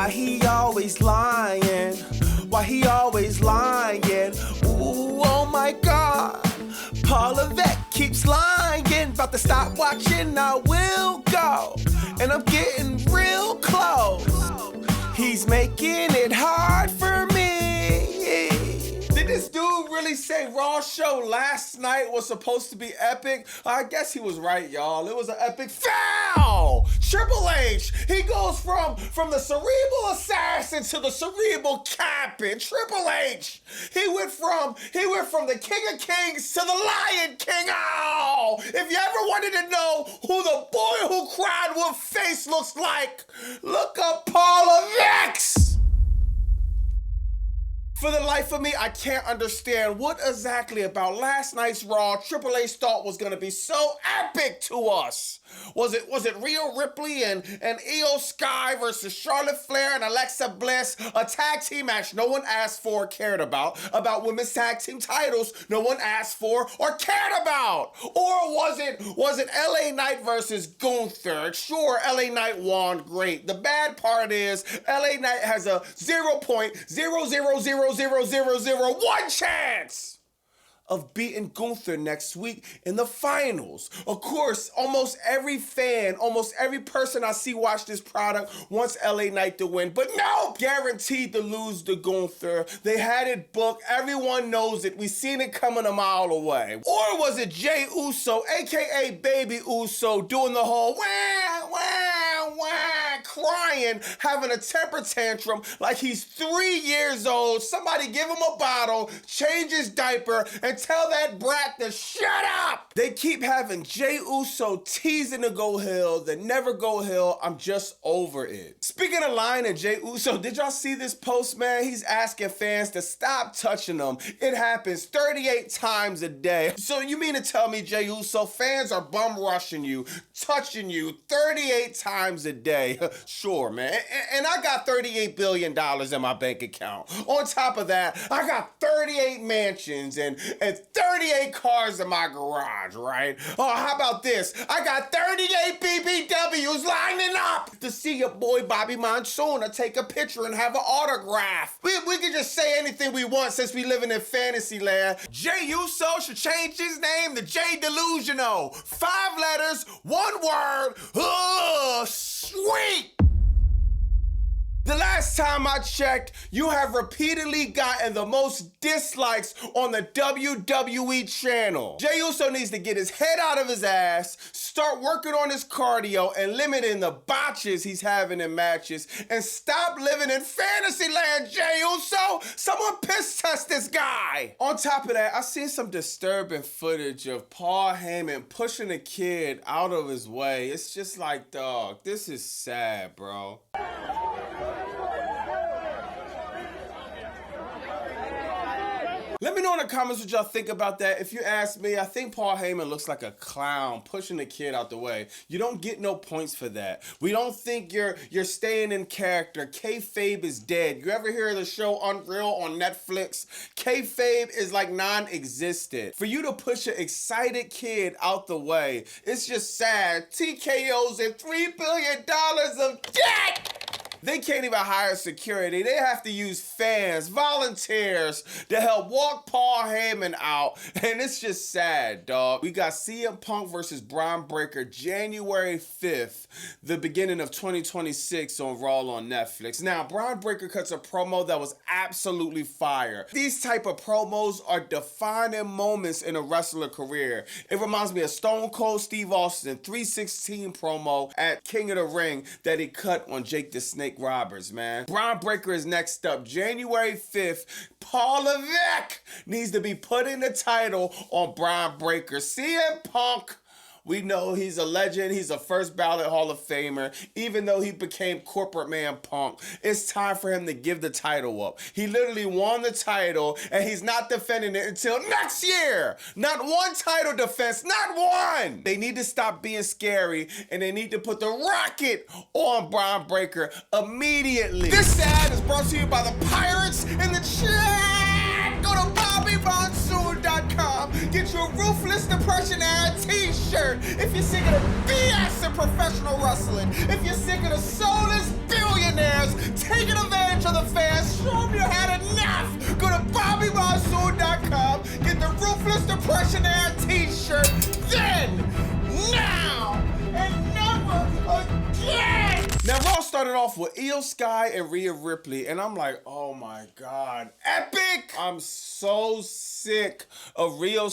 Why he always lying? Why he always lying? Ooh, oh my God. Paul Levesque keeps lying. About to stop watching, I will go. And I'm getting real close. He's making it hard for me. Did this dude really say Raw show last night was supposed to be epic? I guess he was right, y'all. It was an epic foul. Triple H, he goes from the cerebral assassin to the cerebral captain. Triple H, he went from the King of Kings to the Lion King. Oh, if you ever wanted to know who the boy who cried wolf face looks like, look up Paul Levesque. For the life of me, I can't understand what exactly about last night's Raw Triple H thought was gonna be so epic to us. Was it Rhea Ripley and Io Sky versus Charlotte Flair and Alexa Bliss, a tag team match no one asked for or cared about women's tag team titles no one asked for or cared about? Or was it LA Knight versus Gunther? Sure, LA Knight won, great. The bad part is LA Knight has a 0.0000001 chance of beating Gunther next week in the finals. Of course, almost every fan, almost every person I see watch this product wants LA Knight to win, but no, guaranteed to lose to Gunther. They had it booked. Everyone knows it. We seen it coming a mile away. Or was it Jey Uso, aka Baby Uso, doing the whole wah, wah, wah, crying, having a temper tantrum like he's 3 years old. Somebody give him a bottle, change his diaper, and tell that brat to shut up! They keep having Jey Uso teasing to go heel, then never go heel. I'm just over it. Speaking of lying and Jey Uso, did y'all see this post, man? He's asking fans to stop touching him. It happens 38 times a day. So you mean to tell me, Jey Uso, fans are bum rushing you, touching you 38 times a day? Sure, man. And I got $38 billion in my bank account. On top of that, I got 38 mansions and 38 cars in my garage, right? Oh, how about this? I got 38 BBWs lining up to see your boy Bobby Monsoon or take a picture and have an autograph. We can just say anything we want since we living in fantasy land. Jey Uso should change his name to Jay Delusional. 5 letters, 1 word. Oh, sweet! The last time I checked, you have repeatedly gotten the most dislikes on the WWE channel. Jey Uso needs to get his head out of his ass, start working on his cardio and limiting the botches he's having in matches, and stop living in fantasy land, Jey Uso! Someone piss test this guy! On top of that, I seen some disturbing footage of Paul Heyman pushing a kid out of his way. It's just like, dog, this is sad, bro. Let me know in the comments what y'all think about that. If you ask me, I think Paul Heyman looks like a clown pushing the kid out the way. You don't get no points for that. We don't think you're staying in character. Kayfabe is dead. You ever hear of the show Unreal on Netflix? Kayfabe is like non-existent. For you to push an excited kid out the way, it's just sad. TKOs and $3 billion of debt! They can't even hire security. They have to use fans, volunteers to help walk Paul Heyman out. And it's just sad, dog. We got CM Punk versus Braun Breaker January 5th, the beginning of 2026 on Raw on Netflix. Now, Braun Breaker cuts a promo that was absolutely fire. These type of promos are defining moments in a wrestler career. It reminds me of Stone Cold Steve Austin 316 promo at King of the Ring that he cut on Jake the Snake Roberts, man. Braun Breaker is next up, January 5th. Paul Levesque needs to be putting the title on Braun Breaker. CM Punk, we know he's a legend. He's a first ballot Hall of Famer. Even though he became corporate man Punk, it's time for him to give the title up. He literally won the title and he's not defending it until next year. Not one title defense, not one. They need to stop being scary and they need to put the rocket on Braun Breaker immediately. This ad is brought to you by the Pirates in the chat. Go to BobbyMonsoon.com. Get your Ruthless Depression ad t-shirt. If you're sick of the BS in professional wrestling, if you're sick of the soulless billionaires taking extraordinaire t-shirt then, now, and never again. Now, Raw started off with Io Sky and Rhea Ripley, and I'm like, oh my God, epic! I'm so sick of Rio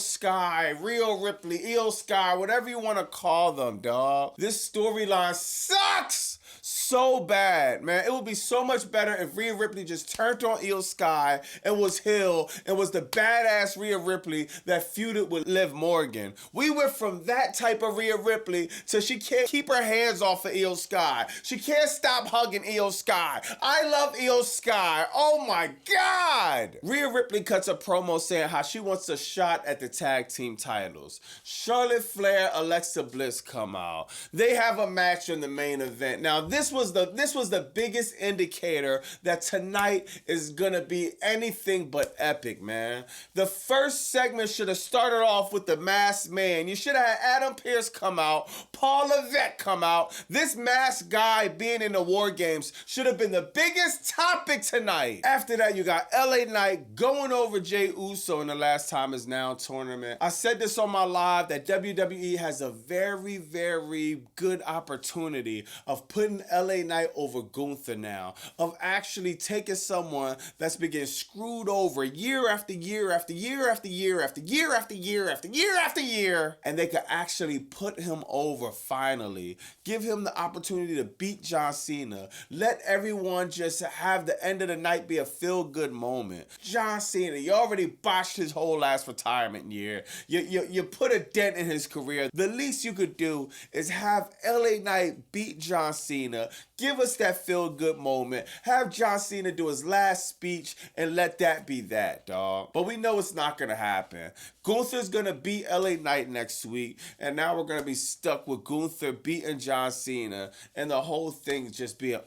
Ripley, Io Sky, whatever you want to call them, dog. This storyline sucks so bad, man. It would be so much better if Rhea Ripley just turned on Io Sky and was heel and was the badass Rhea Ripley that feuded with Liv Morgan. We went from that type of Rhea Ripley to she can't keep her hands off of Io Sky. She can't stop hugging Io Sky. I love Io Sky. Oh my God. Rhea Ripley cuts a promo saying how she wants a shot at the tag team titles. Charlotte Flair, Alexa Bliss come out. They have a match in the main event. Now, this was the biggest indicator that tonight is gonna be anything but epic, man. The first segment should have started off with the masked man. You should have had Adam Pearce come out, Paul Levesque come out. This masked guy being in the War Games should have been the biggest topic tonight. After that, you got LA Knight going over Jey Uso in the Last Time Is Now tournament. I said this on my live that WWE has a very, very good opportunity of putting LA Knight over Gunther now, of actually taking someone that's been getting screwed over year after year after year after year after year after year after year after year, and they could actually put him over finally. Give him the opportunity to beat John Cena. Let everyone just have the end of the night be a feel-good moment. John Cena, you already botched his whole last retirement year. You put a dent in his career. The least you could do is have LA Knight beat John Cena. Give us that feel-good moment. Have John Cena do his last speech and let that be that, dog. But we know it's not going to happen. Gunther's going to beat LA Knight next week, and now we're going to be stuck with Gunther beating John Cena, and the whole thing just being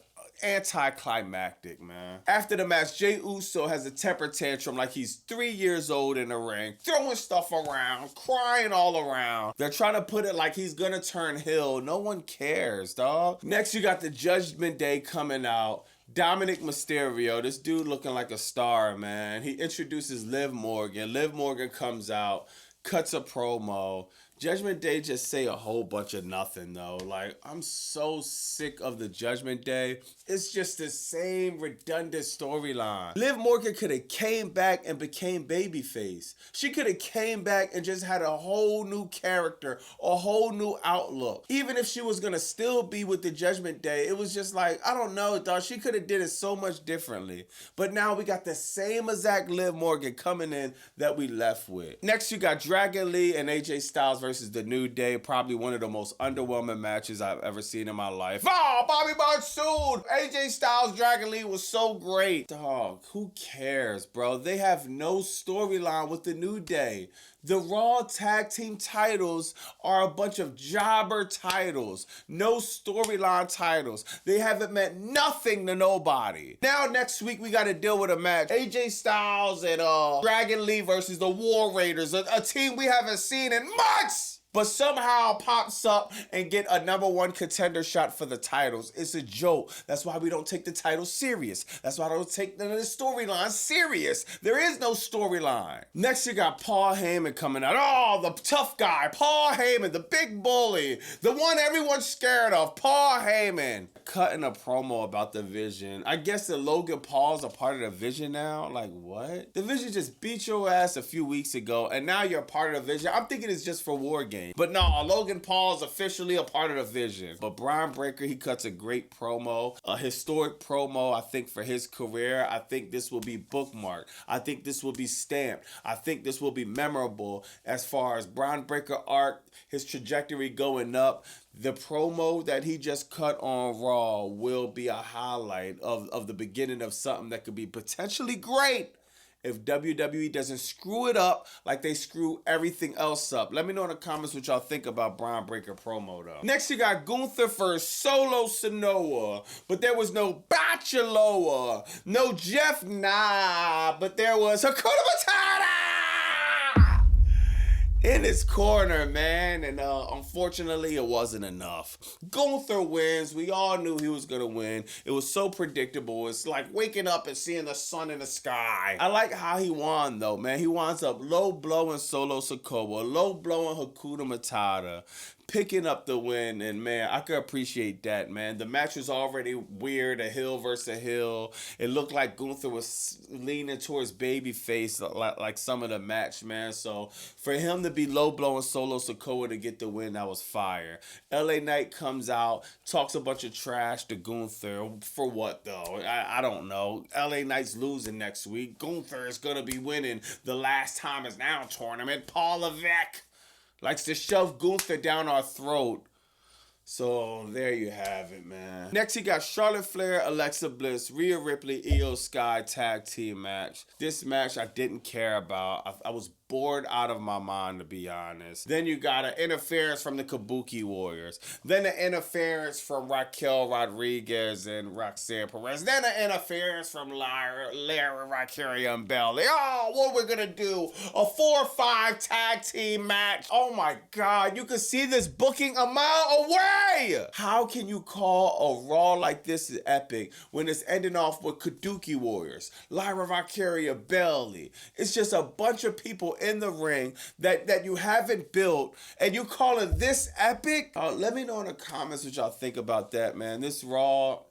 anticlimactic, man. After the match, Jey Uso has a temper tantrum like he's 3 years old in the ring, throwing stuff around, crying all around. They're trying to put it like he's gonna turn heel. No one cares, dog. Next, you got the Judgment Day coming out. Dominic Mysterio, this dude looking like a star, man. He introduces Liv Morgan. Liv Morgan comes out, cuts a promo. Judgment Day just say a whole bunch of nothing, though. Like, I'm so sick of the Judgment Day. It's just the same redundant storyline. Liv Morgan could have came back and became babyface. She could have came back and just had a whole new character, a whole new outlook. Even if she was gonna still be with the Judgment Day, it was just like, I don't know, dog. She could have did it so much differently. But now we got the same exact Liv Morgan coming in that we left with. Next, you got Dragon Lee and AJ Styles versus The New Day, probably one of the most underwhelming matches I've ever seen in my life. Oh, Bobby Monsoon! AJ Styles, Dragon Lee was so great. Dog, who cares, bro? They have no storyline with The New Day. The Raw Tag Team titles are a bunch of jobber titles. No storyline titles. They haven't meant nothing to nobody. Now next week we got to deal with a match. AJ Styles and Dragon Lee versus the War Raiders. A team we haven't seen in months! But somehow pops up and get a #1 contender shot for the titles. It's a joke. That's why we don't take the title serious. That's why I don't take the storyline serious. There is no storyline. Next, you got Paul Heyman coming out. Oh, the tough guy. Paul Heyman, the big bully. The one everyone's scared of. Paul Heyman. Cutting a promo about the Vision. I guess that Logan Paul's a part of the Vision now? Like, what? The Vision just beat your ass a few weeks ago, and now you're a part of the Vision. I'm thinking it's just for War Games. But no, Logan Paul's officially a part of the Vision. But Brian Breaker, he cuts a great promo, a historic promo, I think, for his career. I think this will be bookmarked. I think this will be stamped. I think this will be memorable as far as Brian Breaker arc, his trajectory going up. The promo that he just cut on Raw will be a highlight of the beginning of something that could be potentially great if WWE doesn't screw it up like they screw everything else up. Let me know in the comments what y'all think about Brian Breaker promo, though. Next, you got Gunther versus Solo Sikoa, but there was no Bachelor, no Jeff Nah, but there was Hakuna Matata! in his corner, man, and unfortunately it wasn't enough. Gunther wins. We all knew he was gonna win. It was so predictable. It's like waking up and seeing the sun in the sky. I like how he won though, man. He winds up low blowing Solo Sikoa, low blowing Hakuna Matata, picking up the win, and man, I could appreciate that, man. The match was already weird, a heel versus a heel. It looked like Gunther was leaning towards babyface like some of the match, man. So for him to be low blowing Solo Sikoa to get the win, that was fire. LA Knight comes out, talks a bunch of trash to Gunther. For what though? I don't know. LA Knight's losing next week. Gunther is gonna be winning the Last Time Is Now tournament. Paul Levesque likes to shove Gunther down our throat. So there you have it, man. Next, he got Charlotte Flair, Alexa Bliss, Rhea Ripley, Io Sky tag team match. This match I didn't care about. I was bored out of my mind, to be honest. Then you got an interference from the Kabuki Warriors. Then an interference from Raquel Rodriguez and Roxanne Perez. Then an interference from Lara, Raquel, and Bayley. Oh, what we're gonna do? A 4-5 tag team match. Oh my God, you can see this booking a mile away. How can you call a Raw like this epic when it's ending off with Kabuki Warriors, Lyra Valkyria, Bayley? It's just a bunch of people in the ring that you haven't built, and you call it this epic? Let me know in the comments what y'all think about that, man. This Raw,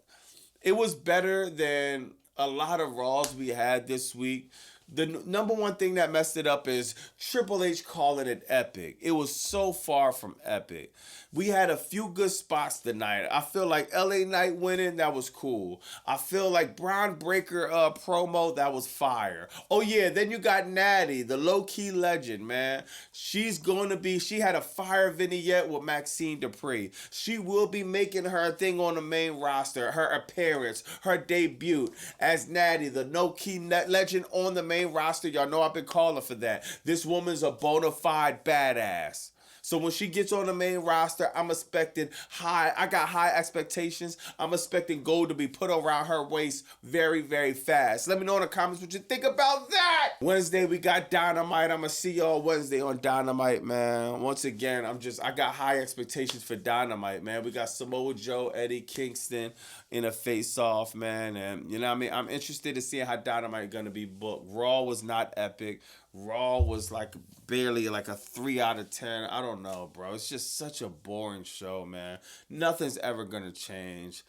it was better than a lot of Raws we had this week. The number one thing that messed it up is Triple H calling it epic. It was so far from epic. We had a few good spots tonight. I feel like LA Knight winning, that was cool. I feel like Braun Breaker promo, that was fire. Oh yeah, then you got Natty, the low-key legend, man. She had a fire vignette with Maxine Dupree. She will be making her thing on the main roster, her appearance, her debut as Natty, the no-key legend on the main roster. Y'all know I've been calling for that. This woman's a bona fide badass. So when she gets on the main roster, I'm expecting I got high expectations. I'm expecting gold to be put around her waist very, very fast. Let me know in the comments what you think about that. Wednesday, we got Dynamite. I'm going to see y'all Wednesday on Dynamite, man. Once again, I got high expectations for Dynamite, man. We got Samoa Joe, Eddie Kingston in a face-off, man. And, you know what I mean? I'm interested to see how Dynamite going to be booked. Raw was not epic. Raw was like barely like a 3 out of 10. I don't know, bro. It's just such a boring show, man. Nothing's ever gonna change.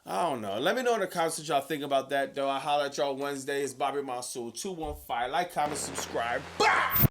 I don't know. Let me know in the comments what y'all think about that, though. I'll holler at y'all Wednesday. It's Bobby Monsoon 215. Like, comment, subscribe. Bah!